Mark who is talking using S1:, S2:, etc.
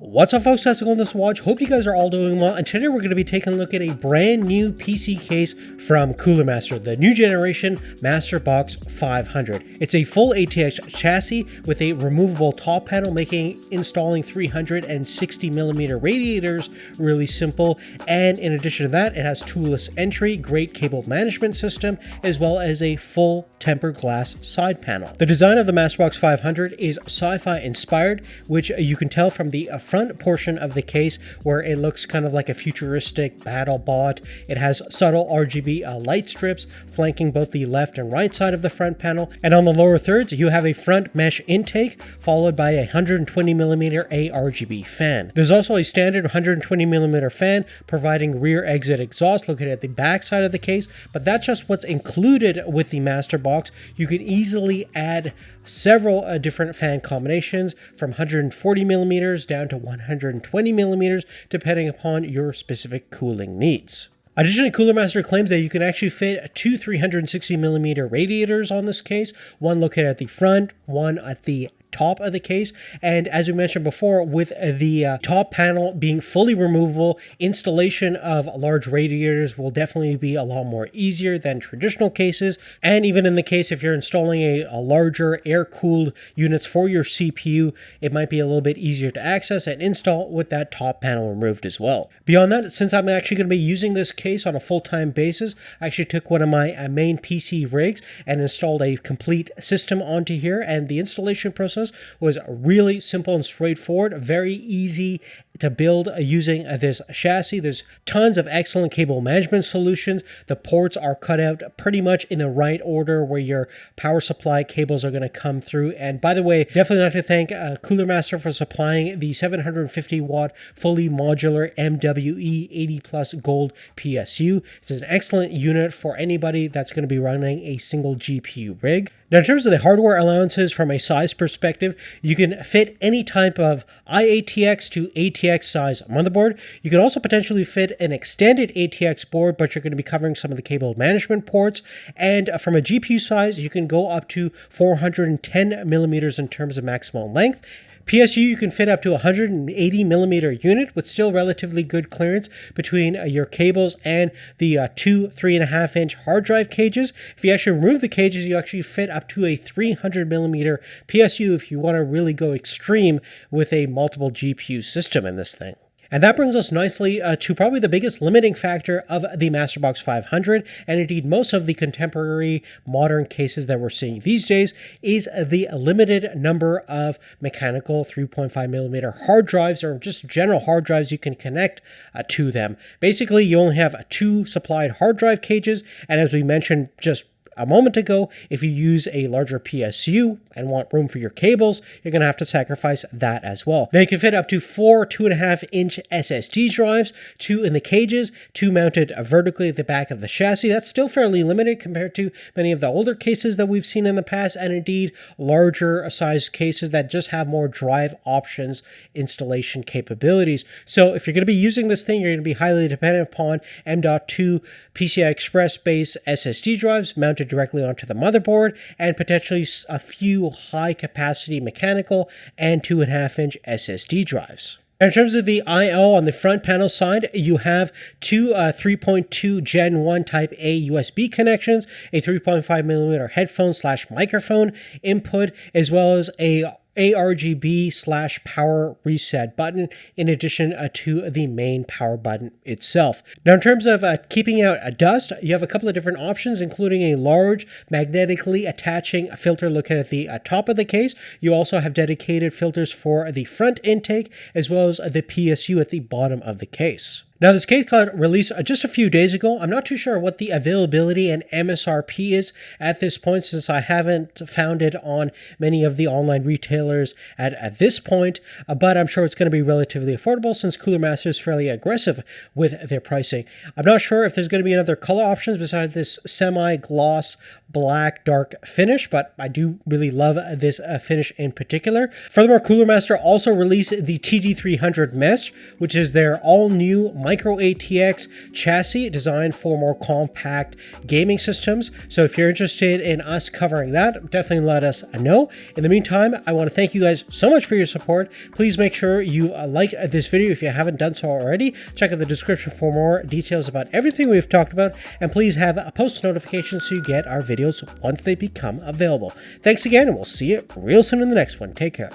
S1: What's up, folks? How's it going this watch? Hope you guys are all doing well, and today we're going to be taking a look at a brand new PC case from Cooler Master, the new generation MasterBox 500. It's a full ATX chassis with a removable top panel, making installing 360mm radiators really simple, and in addition to that, it has toolless entry, great cable management system, as well as a full tempered glass side panel. The design of the MasterBox 500 is sci-fi inspired, which you can tell from the front portion of the case where it looks kind of like a futuristic battle bot. It has subtle RGB light strips flanking both the left and right side of the front panel, and on the lower thirds you have a front mesh intake followed by a 120mm ARGB fan. There's also a standard 120mm fan providing rear exit exhaust located at the back side of the case, but that's just what's included with the MasterBox. You can easily add several different fan combinations from 140mm down to 120mm depending upon your specific cooling needs. Additionally, Cooler Master claims that you can actually fit two 360mm radiators on this case, one located at the front, one at the top of the case, and as we mentioned before, with the top panel being fully removable, installation of large radiators will definitely be a lot more easier than traditional cases. And even in the case if you're installing a larger air-cooled units for your CPU, it might be a little bit easier to access and install with that top panel removed as well. Beyond that, since I'm actually going to be using this case on a full-time basis, I actually took one of my main PC rigs and installed a complete system onto here, and the installation process was really simple and straightforward, very easy to build using this chassis. There's tons of excellent cable management solutions. The ports are cut out pretty much in the right order where your power supply cables are going to come through. And by the way, definitely like to thank Cooler Master for supplying the 750 watt fully modular MWE 80 Plus Gold PSU. It's an excellent unit for anybody that's going to be running a single GPU rig. Now, in terms of the hardware allowances from a size perspective, you can fit any type of IATX to ATX size motherboard. You can also potentially fit an extended ATX board, but you're going to be covering some of the cable management ports. And from a GPU size, you can go up to 410mm in terms of maximum length. PSU, you can fit up to 180mm unit with still relatively good clearance between your cables and the two 3.5-inch hard drive cages. If you actually remove the cages, you actually fit up to a 300mm PSU if you want to really go extreme with a multiple GPU system in this thing. And that brings us nicely to probably the biggest limiting factor of the MasterBox 500, and indeed most of the contemporary modern cases that we're seeing these days, is the limited number of mechanical 3.5mm hard drives, or just general hard drives you can connect to them. Basically, you only have two supplied hard drive cages, and as we mentioned just a moment ago, if you use a larger PSU and want room for your cables, you're going to have to sacrifice that as well. Now, you can fit up to four 2.5-inch SSD drives, two in the cages, two mounted vertically at the back of the chassis. That's still fairly limited compared to many of the older cases that we've seen in the past, and indeed larger size cases that just have more drive options installation capabilities. So if you're going to be using this thing, you're going to be highly dependent upon M.2 PCI Express based SSD drives mounted directly onto the motherboard, and potentially a few high capacity mechanical and 2.5-inch SSD drives. In terms of the I/O on the front panel side, you have two 3.2 Gen 1 Type A USB connections, a 3.5mm headphone / microphone input, as well as a ARGB / power reset button in addition to the main power button itself. Now, in terms of keeping out dust, you have a couple of different options, including a large magnetically attaching filter located at the top of the case. You also have dedicated filters for the front intake as well as the PSU at the bottom of the case. Now, this case got released just a few days ago. I'm not too sure what the availability and MSRP is at this point, since I haven't found it on many of the online retailers at this point, but I'm sure it's going to be relatively affordable since Cooler Master is fairly aggressive with their pricing. I'm not sure if there's going to be other color options besides this semi-gloss black dark finish, but I do really love this finish in particular. Furthermore, Cooler Master also released the TG300 Mesh, which is their all-new micro ATX chassis designed for more compact gaming systems. So if you're interested in us covering that, definitely let us know. In the meantime, I want to thank you guys so much for your support. Please make sure you like this video if you haven't done so already. Check out the description for more details about everything we've talked about, and please have a post notification so you get our videos once they become available. Thanks again, and we'll see you real soon in the next one. Take care.